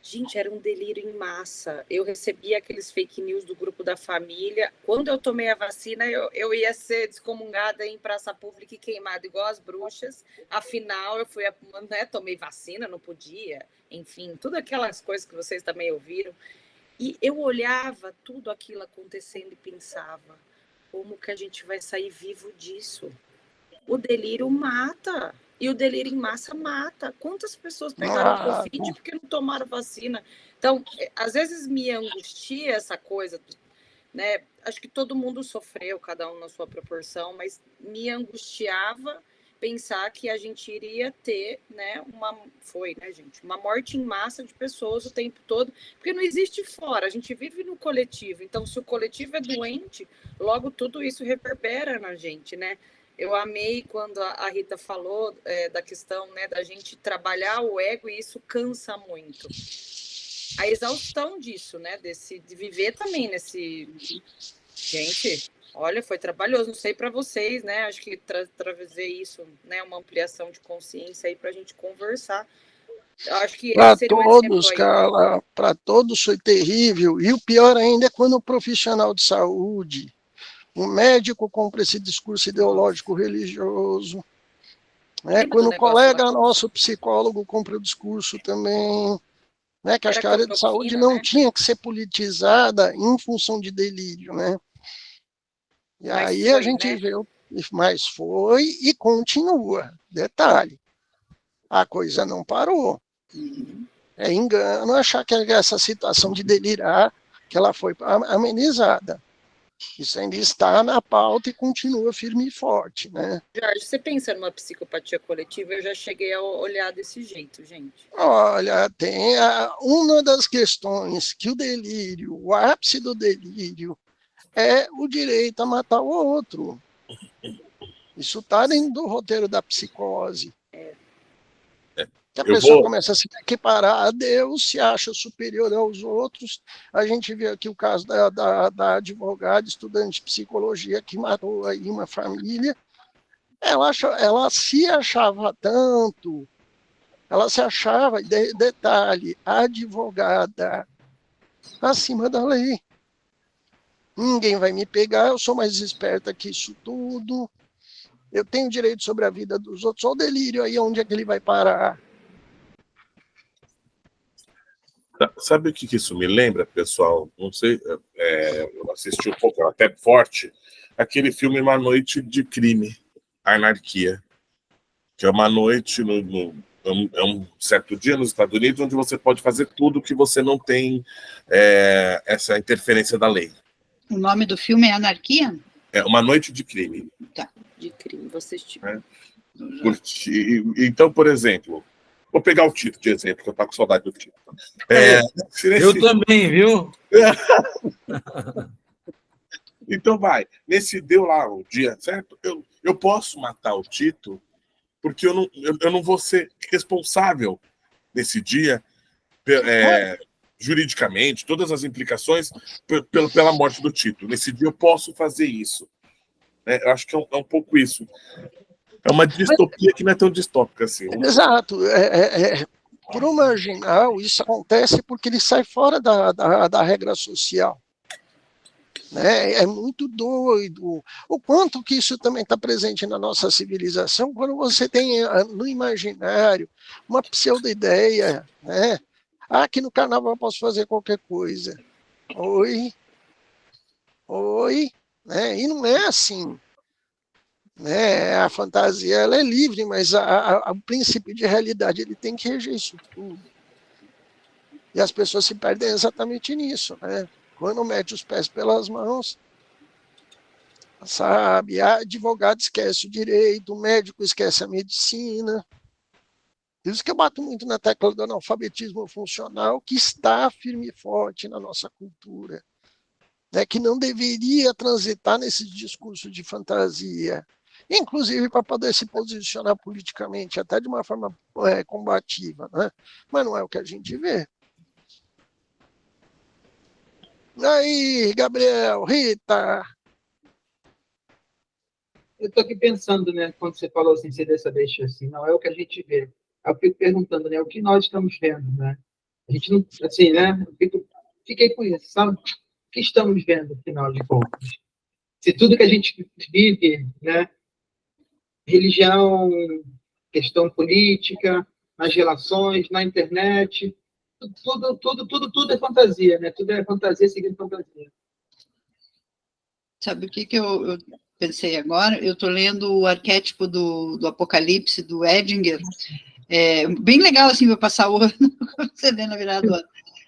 Gente, era um delírio em massa. Eu recebia aqueles fake news do grupo da família. Quando eu tomei a vacina, eu ia ser descomungada em praça pública e queimada igual as bruxas. Afinal, eu fui, né, tomei vacina, não podia. Enfim, tudo aquelas coisas que vocês também ouviram. E eu olhava tudo aquilo acontecendo e pensava, como que a gente vai sair vivo disso? O delírio mata. E o delírio em massa mata. Quantas pessoas pegaram Covid porque não tomaram vacina? Então, às vezes me angustia essa coisa, né? Acho que todo mundo sofreu, cada um na sua proporção, mas me angustiava pensar que a gente iria ter, né, uma morte em massa de pessoas o tempo todo, porque não existe fora, a gente vive no coletivo, então se o coletivo é doente, logo tudo isso reverbera na gente, né? Eu amei quando a Rita falou da questão, né, da gente trabalhar o ego, e isso cansa muito. A exaustão disso, né, de viver também nesse... Gente, olha, foi trabalhoso, não sei para vocês, né? Acho que trazer isso, né? Uma ampliação de consciência aí para a gente conversar. Eu acho que para seria todos, Carla, para todos foi terrível. E o pior ainda é quando o profissional de saúde, o médico compra esse discurso ideológico religioso, né? Quando o colega nosso psicólogo compra o discurso também, né? Que acho que a área de saúde não tinha que ser politizada em função de delírio, né? E aí a gente vê, mas foi e continua. Detalhe, a coisa não parou. É engano achar que essa situação de delirar, que ela foi amenizada. Isso ainda está na pauta e continua firme e forte, né? Jorge, você pensa numa psicopatia coletiva? Eu já cheguei a olhar desse jeito, gente. Olha, tem uma das questões que o delírio, o ápice do delírio, é o direito a matar o outro. Isso está dentro do roteiro da psicose. Que a pessoa começa a se equiparar a Deus, se acha superior aos outros. A gente vê aqui o caso da advogada, estudante de psicologia, que matou aí uma família. Ela se achava tanto, ela se achava, detalhe, advogada, acima da lei. Ninguém vai me pegar, eu sou mais esperta que isso tudo. Eu tenho direito sobre a vida dos outros. Só o delírio aí, onde é que ele vai parar? Sabe o que isso me lembra, pessoal? Não sei, eu assisti um pouco, até forte, aquele filme Uma Noite de Crime, Anarquia, que é uma noite, é um certo dia nos Estados Unidos, onde você pode fazer tudo que você não tem essa interferência da lei. O nome do filme é Anarquia? É Uma Noite de Crime. Tá. De crime, você estima. Então, por exemplo, vou pegar o título de exemplo, que eu estou com saudade do título. Eu também, viu? Então deu lá o dia, certo? Eu posso matar o Tito, porque eu não vou ser responsável nesse dia, juridicamente, todas as implicações pela morte do Tito. Nesse dia eu posso fazer isso. Eu acho que é um pouco isso. É uma distopia que não é tão distópica assim. Exato. Para o marginal, isso acontece porque ele sai fora da regra social. Né? É muito doido. O quanto que isso também está presente na nossa civilização, quando você tem no imaginário uma pseudo-ideia, né? Que no carnaval eu posso fazer qualquer coisa. Oi? Né? E não é assim. Né? A fantasia ela é livre, mas o princípio de realidade ele tem que reger isso tudo. E as pessoas se perdem exatamente nisso, né? Quando mete os pés pelas mãos, sabe? A advogado esquece o direito, o médico esquece a medicina. Por isso que eu bato muito na tecla do analfabetismo funcional, que está firme e forte na nossa cultura, né? Que não deveria transitar nesse discurso de fantasia, inclusive para poder se posicionar politicamente, até de uma forma combativa, né? Mas não é o que a gente vê. Aí, Gabriel, Rita. Eu estou aqui pensando, né, quando você falou assim, você dessa deixa assim, não é o que a gente vê. Eu fico perguntando, né, o que nós estamos vendo, né? A gente não, assim, né? Fiquei com isso, sabe? O que estamos vendo, afinal de contas? Se tudo que a gente vive, né, religião, questão política, nas relações, na internet, tudo é fantasia, né? Tudo é fantasia seguindo fantasia. Sabe o que eu pensei agora? Eu estou lendo o arquétipo do Apocalipse, do Edinger. Bem legal, assim, para passar o ano, você vê na virada do ano.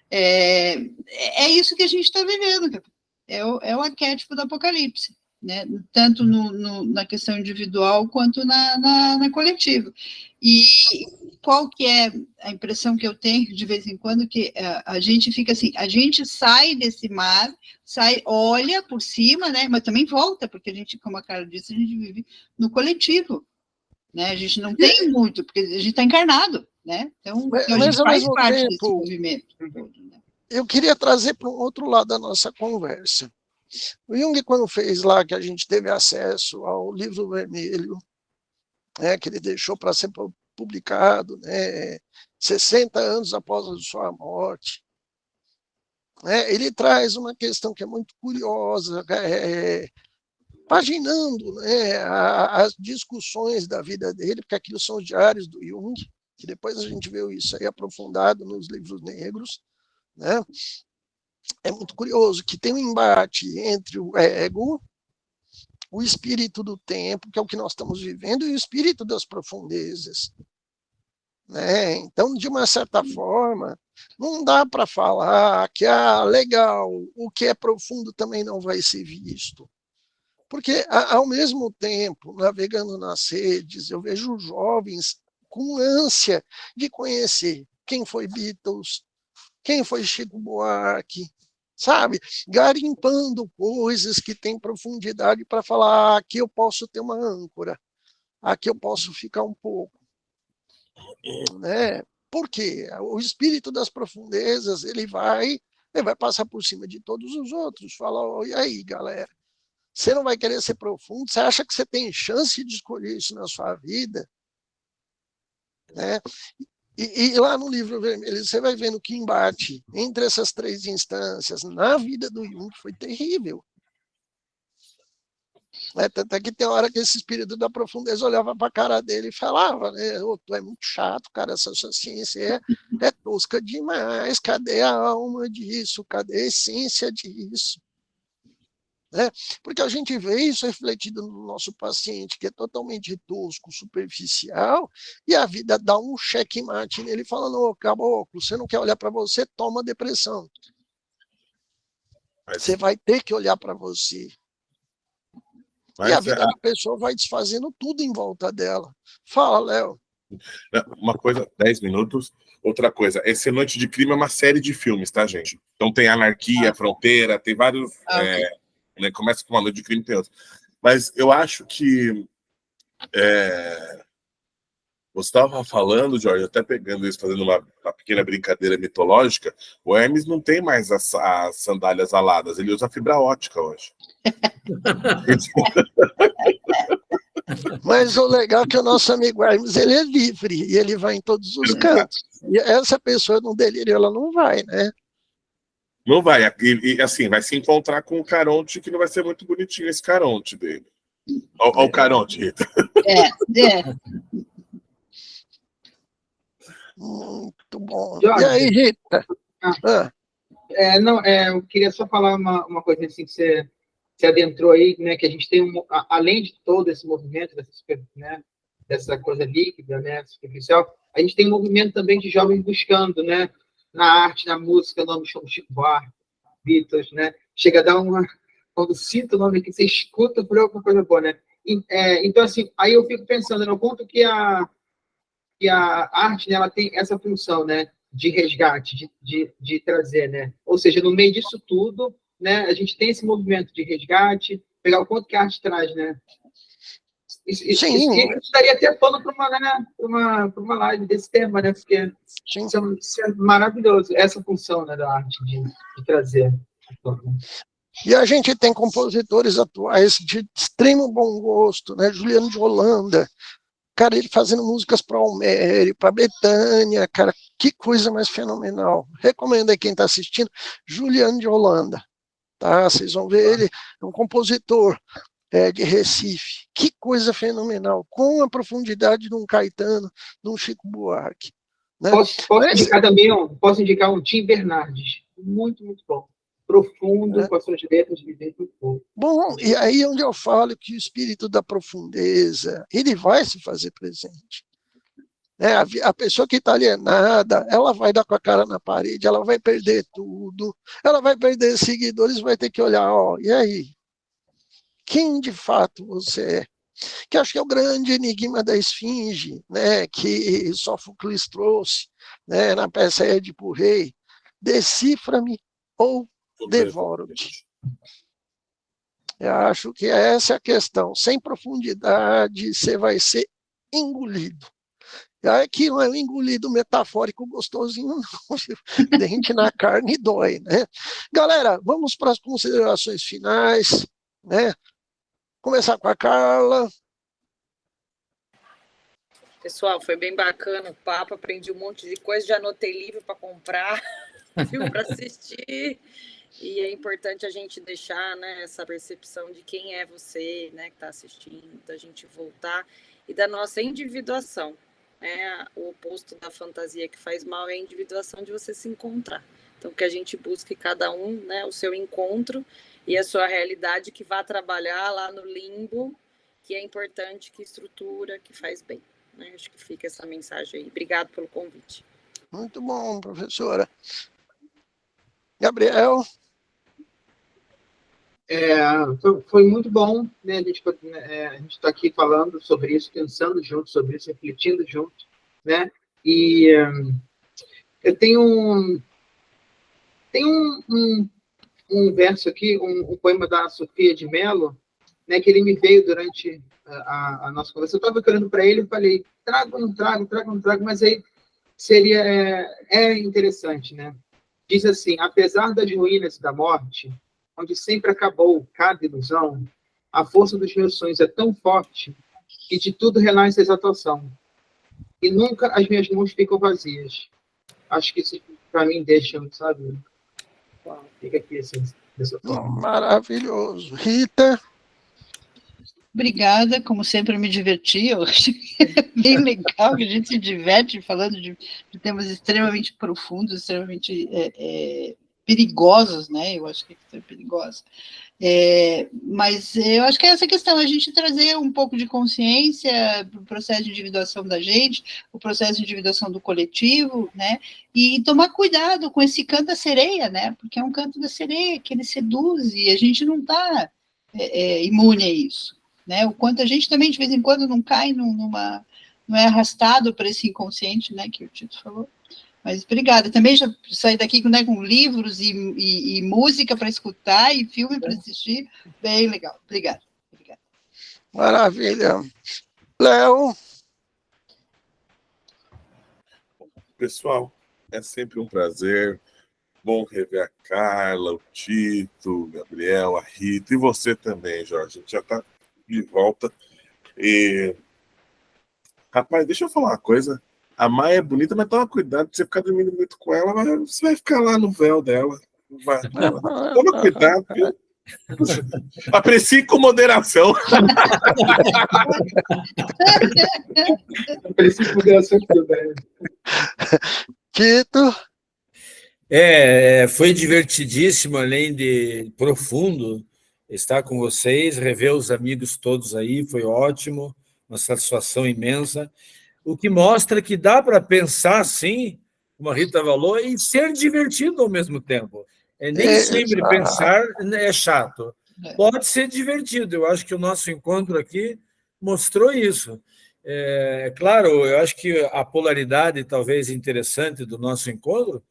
É isso que a gente está vivendo, é o arquétipo do Apocalipse, né? Tanto na questão individual quanto na coletiva. E qual que é a impressão que eu tenho de vez em quando, que a gente fica assim, a gente sai desse mar, olha por cima, né? Mas também volta, porque a gente, como a Carla disse, a gente vive no coletivo, né? A gente não tem muito, porque a gente está encarnado, né? Então, a gente faz parte desse movimento. Eu queria trazer para um outro lado da nossa conversa. O Jung, quando fez lá, que a gente teve acesso ao livro vermelho, que ele deixou para ser publicado, 60 anos após a sua morte, ele traz uma questão que é muito curiosa, paginando as discussões da vida dele, porque aquilo são os diários do Jung, que depois a gente viu isso aí aprofundado nos livros negros, né? É muito curioso que tem um embate entre o ego, o espírito do tempo, que é o que nós estamos vivendo, e o espírito das profundezas, né? Então, de uma certa forma, não dá para falar que, legal, o que é profundo também não vai ser visto. Porque, ao mesmo tempo, navegando nas redes, eu vejo jovens com ânsia de conhecer quem foi Beatles, quem foi Chico Buarque, sabe? Garimpando coisas que têm profundidade para falar, aqui eu posso ter uma âncora, aqui eu posso ficar um pouco. Né? Por quê? O espírito das profundezas, ele vai passar por cima de todos os outros, fala, e aí, galera? Você não vai querer ser profundo? Você acha que você tem chance de escolher isso na sua vida? Né? E lá no livro vermelho, você vai vendo que embate entre essas três instâncias na vida do Jung foi terrível. Até que tem hora que esse espírito da profundeza olhava para a cara dele e falava, tu é muito chato, cara, essa sua ciência é tosca demais, cadê a alma disso, cadê a essência disso? Porque a gente vê isso refletido no nosso paciente, que é totalmente tosco, superficial, e a vida dá um checkmate nele, falando, caboclo, você não quer olhar para você, toma depressão. Você vai ter que olhar para você. E a vida da pessoa vai desfazendo tudo em volta dela. Fala, Léo. Uma coisa, 10 minutos. Outra coisa, esse Noite de Crime é uma série de filmes, tá, gente? Então tem Anarquia, Fronteira, tem vários... Começa com uma Noite de Crime, tem outro. Mas eu acho que você estava falando, Jorge, até pegando isso, fazendo uma pequena brincadeira mitológica, o Hermes não tem mais as sandálias aladas, ele usa fibra ótica hoje. Mas o legal é que o nosso amigo Hermes, ele é livre, e ele vai em todos os cantos. E essa pessoa no delírio, ela não vai, né? Não vai, e assim, vai se encontrar com o Caronte, que não vai ser muito bonitinho esse Caronte dele. Olha o Caronte, Rita. Muito bom. Jorge, e aí, Rita? Eu queria só falar uma coisa assim, que você adentrou aí, né, que a gente tem, além de todo esse movimento, dessa coisa líquida, né, superficial, a gente tem um movimento também de jovens buscando, né, na arte, na música, nome como Chico Buarque, Beatles, né? Chega a dar quando cita o nome aqui, você escuta por alguma coisa boa, né? Então, assim, aí eu fico pensando, no ponto que a arte, né, ela tem essa função, né, de resgate, de trazer, né? Ou seja, no meio disso tudo, né, a gente tem esse movimento de resgate, pegar o quanto que a arte traz, né? Isso daria até pano para uma live desse tema, né? Porque isso é maravilhoso, essa função, né, da arte de trazer. E a gente tem compositores atuais de extremo bom gosto, né? Juliano de Holanda, cara, ele fazendo músicas para Almério, para Betânia, cara, que coisa mais fenomenal. Recomendo aí quem está assistindo, Juliano de Holanda, tá? Vocês vão ver, ele é um compositor de Recife. Que coisa fenomenal, com a profundidade de um Caetano, de um Chico Buarque. Né? Posso indicar um Tim Bernardes, muito, muito bom. Profundo, com as suas letras de viver muito bom. Bom, e aí é onde eu falo que o espírito da profundeza, ele vai se fazer presente. A pessoa que está alienada, ela vai dar com a cara na parede, ela vai perder tudo, ela vai perder seguidores, vai ter que olhar, e aí? Quem de fato você é? Que acho que é o grande enigma da esfinge, né, que Sófocles trouxe, né, na peça Édipo Rei. Decifra-me ou devoro-te. Eu acho que essa é a questão. Sem profundidade, você vai ser engolido. E aqui não é um engolido metafórico gostosinho, não. Dente na carne dói, né? Galera, vamos para as considerações finais, né? Começar com a Carla. Pessoal, foi bem bacana o papo, aprendi um monte de coisa, já anotei livro para comprar, filme para assistir. E é importante a gente deixar, né, essa percepção de quem é você, né, que está assistindo, da gente voltar e da nossa individuação. Né? O oposto da fantasia que faz mal é a individuação de você se encontrar. Então, que a gente busque cada um, né, o seu encontro e a sua realidade, que vá trabalhar lá no limbo, que é importante, que estrutura, que faz bem. Né? Acho que fica essa mensagem aí. Obrigado pelo convite. Muito bom, professora. Gabriel? Foi muito bom, né? A gente está aqui falando sobre isso, pensando junto sobre isso, refletindo junto, né? E eu tenho um verso aqui, um poema da Sofia de Mello, né? Que ele me veio durante a nossa conversa. Eu estava querendo para ele e falei, trago, não trago, mas aí seria interessante, né? Diz assim: apesar das ruínas e da morte, onde sempre acabou cada ilusão, a força dos meus sonhos é tão forte que de tudo renasce a exaltação. E nunca as minhas mãos ficam vazias. Acho que isso, para mim, deixa, sabe? Fica aqui assim, dessa forma. Maravilhoso. Rita? Obrigada, como sempre, eu me diverti. Eu acho que é bem legal que a gente se diverte falando de temas extremamente profundos, extremamente perigosos, né? Eu acho que é perigosa. Mas eu acho que é essa questão, a gente trazer um pouco de consciência para o processo de individuação da gente, o processo de individuação do coletivo, né? E tomar cuidado com esse canto da sereia, né? Porque é um canto da sereia que ele seduz e a gente não está imune a isso. Né? O quanto a gente também, de vez em quando, não cai não é arrastado para esse inconsciente, né, que o Tito falou. Mas obrigada. Também já saí daqui, né, com livros e música para escutar e filme para assistir. Bem legal. Obrigada. Maravilha. Léo? Pessoal, é sempre um prazer. Bom rever a Carla, o Tito, o Gabriel, a Rita e você também, Jorge. A gente já está de volta. E rapaz, deixa eu falar uma coisa. A Maia é bonita, mas toma cuidado, se você ficar dormindo muito com ela, você vai ficar lá no véu dela. Toma cuidado, viu? Aprecie com moderação. Aprecie com moderação. Tito? Foi divertidíssimo, além de profundo, estar com vocês, rever os amigos todos aí, foi ótimo, uma satisfação imensa, o que mostra que dá para pensar, sim, como a Rita falou, e ser divertido ao mesmo tempo. Nem sempre pensar é chato, pode ser divertido, eu acho que o nosso encontro aqui mostrou isso. Claro, eu acho que a polaridade talvez interessante do nosso encontro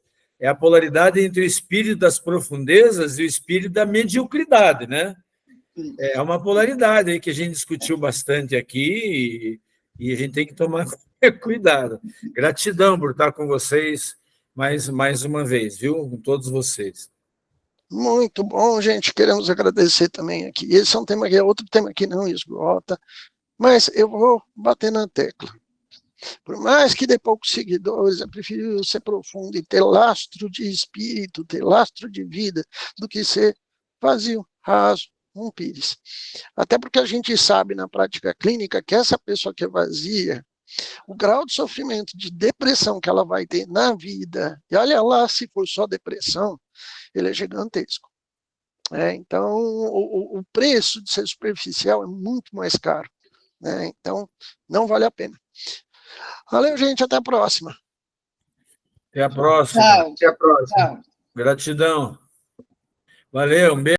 é a polaridade entre o espírito das profundezas e o espírito da mediocridade, né? É uma polaridade aí que a gente discutiu bastante aqui e a gente tem que tomar cuidado. Gratidão por estar com vocês mais uma vez, viu? Com todos vocês. Muito bom, gente. Queremos agradecer também aqui. Esse é um tema que é outro tema que não esgota, mas eu vou bater na tecla. Por mais que dê poucos seguidores, é preferível ser profundo e ter lastro de espírito, ter lastro de vida, do que ser vazio, raso, um pires. Até porque a gente sabe na prática clínica que essa pessoa que é vazia, o grau de sofrimento, de depressão que ela vai ter na vida, e olha lá se for só depressão, ele é gigantesco. Então, o preço de ser superficial é muito mais caro. Então, não vale a pena. Valeu, gente. Até a próxima. Até a próxima. Tchau. Até a próxima. Tchau. Gratidão. Valeu, um beijo.